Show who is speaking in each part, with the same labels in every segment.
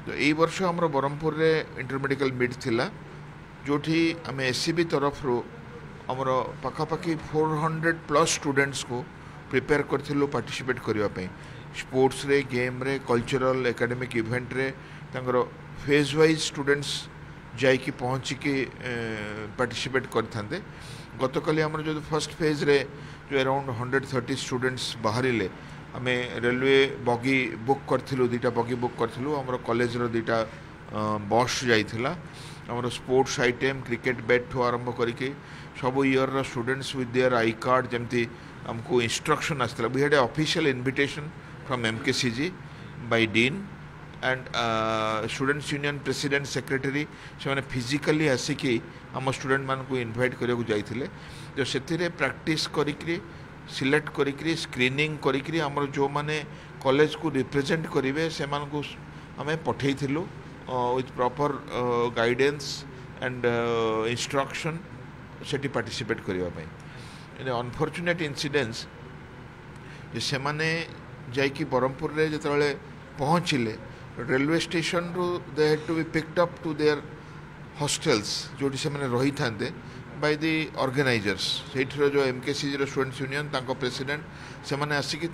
Speaker 1: तो यही वर्ष आम ब्रह्मपुर रे इंटरमेडिकल मीट थिला जोठी आम एससीबी तरफ आमर पाखापाखि 400+ स्टूडेंट्स को प्रिपेयर करूँ पार्टिसिपेट करने स्पोर्ट्स रे गेम रे कल्चरल एकेडमिक इवेंट रे तांकर फेज वाइज स्टूडेंट्स जाइकी पहुँचिकी पार्टिसिपेट करते गतकाली आम जो फर्स्ट फेज रे जो अराउंड 130 स्टूडेंट्स बाहर आम रेलवे बगी बुक करूँ दुईटा बगी बुक करूँ आम कॉलेज रो दुईटा बस जाइथिला आमर स्पोर्ट्स आइटम क्रिकेट बैट ठू आरंभ करके सब year students with their I card जमती आमको इंस्ट्रक्शन आसला we had a official invitation from MKCG by dean and students union president secretary से फिजिकली आसिकी आम स्टूडेंट मान को इनवाइट करने जाइए जो से प्रैक्टिस करी सिलेक्ट करी स्क्रीनिंग करी आमर जो माने कॉलेज को रिप्रेजेंट करेंगे से आम पठेइथिलु with proper guidance and instruction सेठी पार्टिसिपेट करने अनफॉर्चुनेट इंसिडेंस से माने जाइकी ब्रह्मपुर रे जिते पहुँचले रेलवे स्टेशन रू they had to be picked up to their hostels जोटी से मैंने रही था बाय दी ऑर्गेनाइजर्स से जो एमकेसीजी स्टूडेंट्स यूनियन तांको प्रेसिडेंट से मैंने आसिकी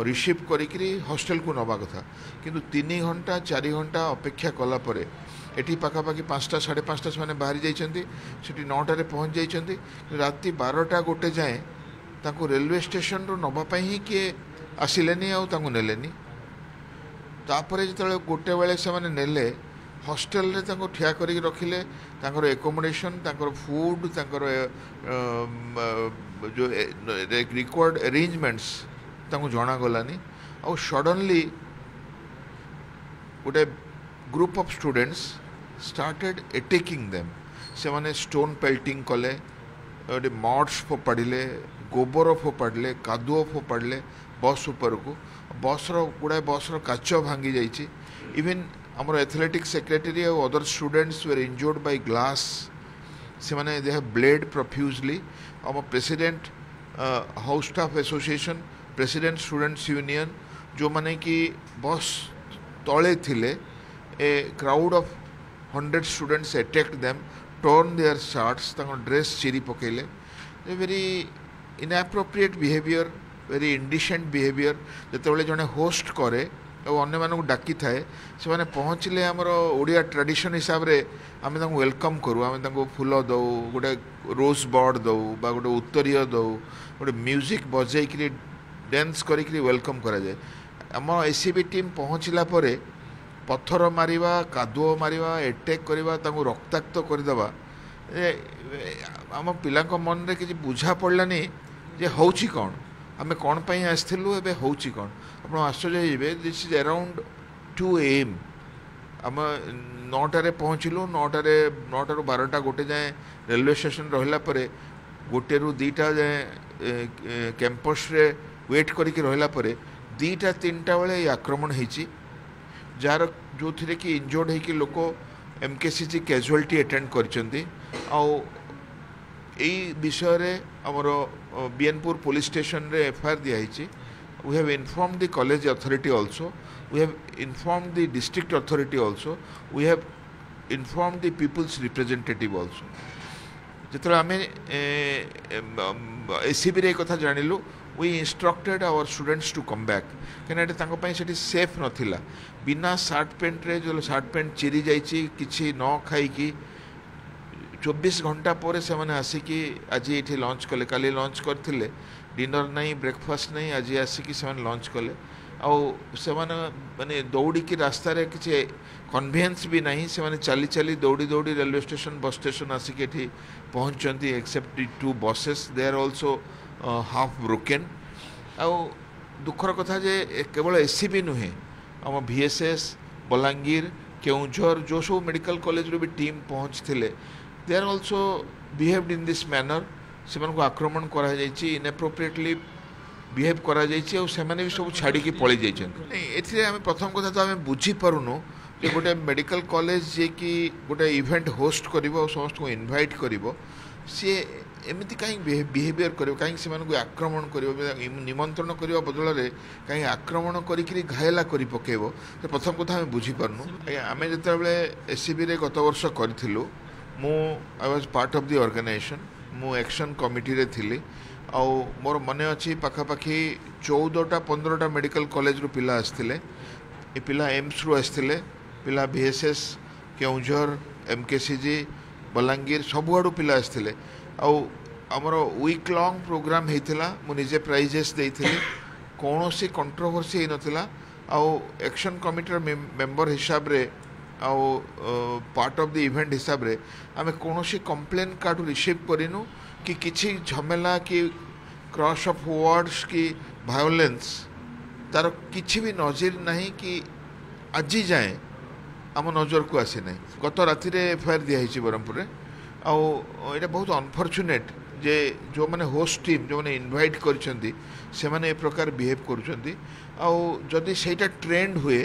Speaker 1: रिसीव करी हॉस्टेल को नवा कथा किंतु 3 घंटा 4 घंटा अपेक्षा कलापर एटी पाखापाखि 5टा 5:30 से बाहरी जाइछन्ति सेठी 9टारे पहुँच जाइछन्ति राति 12टा गोटे जाए तांको रेलवे स्टेशन रो नवा पई ही किए आसिलेनी आउ तांको नेलेनी तापर जो गोटे बेले से माने नेले हॉस्टेल रे तांको ठिया करी रखिले तांकर एकोमोडेशन तांकर फूड तांकर जो रिक्वायर्ड अरेंजमेंट्स तांको जना गलानी और सडनली गोटे group of students started attacking them से माने स्टोन पेल्टिंग कले गोटे मड्स फोपाड़े गोबर फोपाड़े कादुओ फोपाड़े बस उपर को बस गुड़ाए बस काच भांगी जाइए इवन आमर एथलेटिक सेक्रेटरी और other students were injured by glass से माने दे हैव ब्लेड प्रोफ्यूजली आम president house staff association president students union जो माने कि बस तले थिले a crowd of 100 students attacked them torn their shirts dress चिरी पकेले a very inappropriate behaviour very indecent behaviour जिते जड़े होस्ट करे और अन्य मानक डाकी थाए से माने पहुँचले आमर ओडिया ट्रेडिशन हिसाब रे आमे तांको वेलकम करूँ आमे तांको फूल दौ गोटे रोज बर्ड दौ बा गोटे उत्तरीय दौ गोटे म्यूजिक बजेकरी डांस करी वेलकम करा जाए आम एसीबी टीम पहुँचला परे पत्थर मारिबा कादुओ मारिबा अटैक करवा तांको रक्ताक्त करदेवा आम पिलांको मन रे किछि बुझा पड़लानी जे होउछि कौन आमे कौन पाई आसथिलु एबे होउछि कौन आपण आश्चर्य होइबे दिस इज अराउंड 2 AM आम 9टारे पहुँचलु 9टारू 12टा गोटे जाए रेलवे स्टेशन रहिला परे गोटे रु 2टा जाए कैंपस रे वेट करिक रहिला परे 2टा 3टा बेले आक्रमण होइछि जार जो थे कि इंजोर्ड होगी लोक एमकेसीजी कैजुअलिटी अटेंड करछन्ती आउ यही विषय रे हमर बीएनपुर पुलिस स्टेशन रे एफआईआर दिया we have inform the college authority also we have inform the district authority also we have inform the people's representative also जिते आम एसीबी रे कथा जानिलु we instructed our students to come back कहीं से safe नथिला बिना shirt paint रे जो सार्ट पेंट चिरी जाइए किसी न खाई 24 घंटा पर से मैंने आसिकी आज ये लंच कले काली लंच करते डिनर नहीं ब्रेकफास्ट नहीं आज आसिकी से लंच कले से माने दौड़ी की रास्ता रे किसी कन्वीनियंस भी नहीं से माने चली चली दौड़ी दौड़ी रेलवे स्टेशन बस स्टेशन आसिकी एठी पहुँचती except 2 buses they are also half broken आउ दुखर कथा जे केवल एसीबी नुहे आम VSS बलांगीर केउझर जो सब मेडिकल कॉलेज रो भी टीम पहुँचते they are also behaved in this manner से आक्रमण करा जाइछि इनएप्रोप्रिएटली बिहेव करा जाइछि और से माने भी सब छाड़ी की पळि जाइछन एथिरे आमे प्रथम कथा तो आमे बुझी पारुनु जे गोटे मेडिकल कॉलेज जे कि गोटे इवेंट होस्ट करिवो और समस्त को इनवाइट करिवो सी एमती कहीं बिहेवियर कर कहीं से आक्रमण कर निमंत्रण करने बदल में कहीं आक्रमण करी घायला कर पकेब तो प्रथम कथा आम बुझीपारनु आम जो एससीबी रे गत वर्ष करूँ मु I was part of the organisation मु एक्शन कमिटी रे थिली आ मोर मन अच्छी पखापाखि 14-15 मेडिकल कॉलेज रु पिला आसते ये पिला एम्स रु आसते पिला बीएसएस केउझर एमकेसीजी बलांगीर सबुआड़ू पिला आसते आमर वीक लॉन्ग प्रोग्राम होता मुझे प्राइजेस देती कौन सी कंट्रोवर्सी होता एक्शन कमिटी मेंबर हिसाब रे पार्ट ऑफ द इवेंट हिसाब रे आमे कौन सी कंप्लेन कार्ड रिसीव करूँ कि किसी झमेला कि क्रॉस ऑफ वर्ड्स कि वायोलेंस तार किसी भी नजर नहीं कि आज जाए आम नजर को आसी ना गत राति एफआईआर दिखाई ब्रह्मपुर आईटा बहुत अनफर्चुनेट जे जो मैंने होस्ट टीम जो मैंने इनवाइट करछंती से माने ए प्रकार बिहेव करुँच सेटा ट्रेंड हुए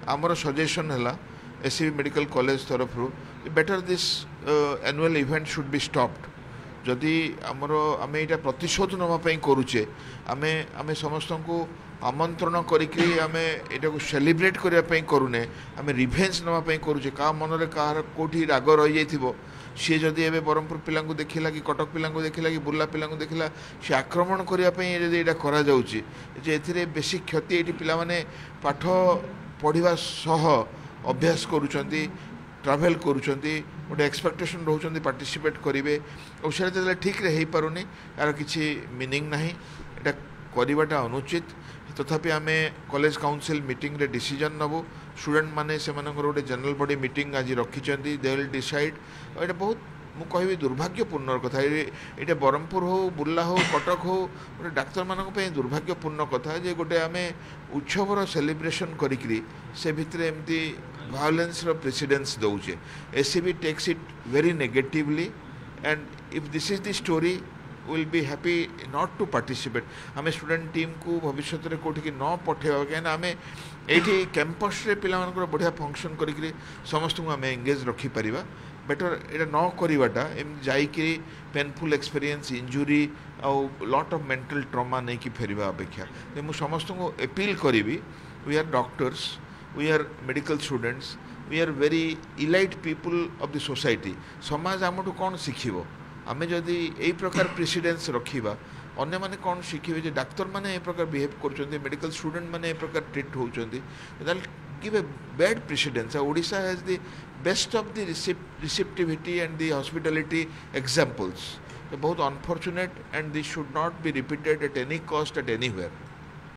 Speaker 1: आमर सजेशन है एससीबी मेडिकल कॉलेज तरफ better this annual event should be stopped जदि आमर आम यहाँ प्रतिशोध नापी करुचे आमे आमे समस्त को आमंत्रण करिके आमे एटा को सेलिब्रेट करने करूने आमे रिभेंज नापी करुचे का मन में कह कौटी राग रही जाइथिबो सी जदि एबे ब्रह्मपुर पिला देखला कि कटक पिला देखला कि बुर्ला पिला देखला सी आक्रमण करने जदि एटा करा जाउची जे एथिरे बेसी क्षति एटी पिला माने पाठ पढ़ा सह अभ्यास करुचंती ट्रावेल करुचंती गोटे एक्सपेक्टेशन रोचंती पार्टिसिपेट करेंगे और से ठीक रे हो पारुनी यार किसी मीनिंग ना एटा करवाटा अनुचित तथापि आम कॉलेज काउंसिल मीटिंग रे डिसीजन नबू स्टूडेंट माने से गोटे जनरल बॉडी मीटिंग आज रखिंट दे विल डिसाइड और बहुत मु कहि दुर्भाग्यपूर्ण कथा ये ब्रह्मपुर हो बुर्ला हो कटक हो गोटे डाक्तर मानक दुर्भाग्यपूर्ण कथा जे गोटे आम उत्सवर सेलिब्रेशन करी से भितर एमती वायोलेंस रो प्रेसिडेंस दौचे SCB takes it very negatively and if this is the story will be happy not to participate आम स्टूडेंट टीम को भविष्य में कौटिक न पठेबा कहीं आम ये कैंपस रे पिला बढ़िया फंक्शन करी समस्त को आम एंगेज रखिपर बेटर ये न करवाटा जाकि पेनफुल एक्सपीरियंस इंजुरी आउ लॉट ऑफ मेंटल ट्रॉमा नहीं कि फेरवा अपेक्षा मुझे समस्त को अपील करी we are doctors we are medical students we are very elite people of the society समाज आमठू कौन शिखिबो आमे जदि यही प्रकार प्रेसिडेंस रखा अन्य माने कौन शिखे जे डाक्तर माने ए प्रकार बिहेव कर मेडिकल स्टूडेंट माने ए प्रकार ट्रीट होउचंती give a bad precedence Odisha has the best of the receptivity and the hospitality examples बहुत unfortunate and this should not be repeated at any cost at anywhere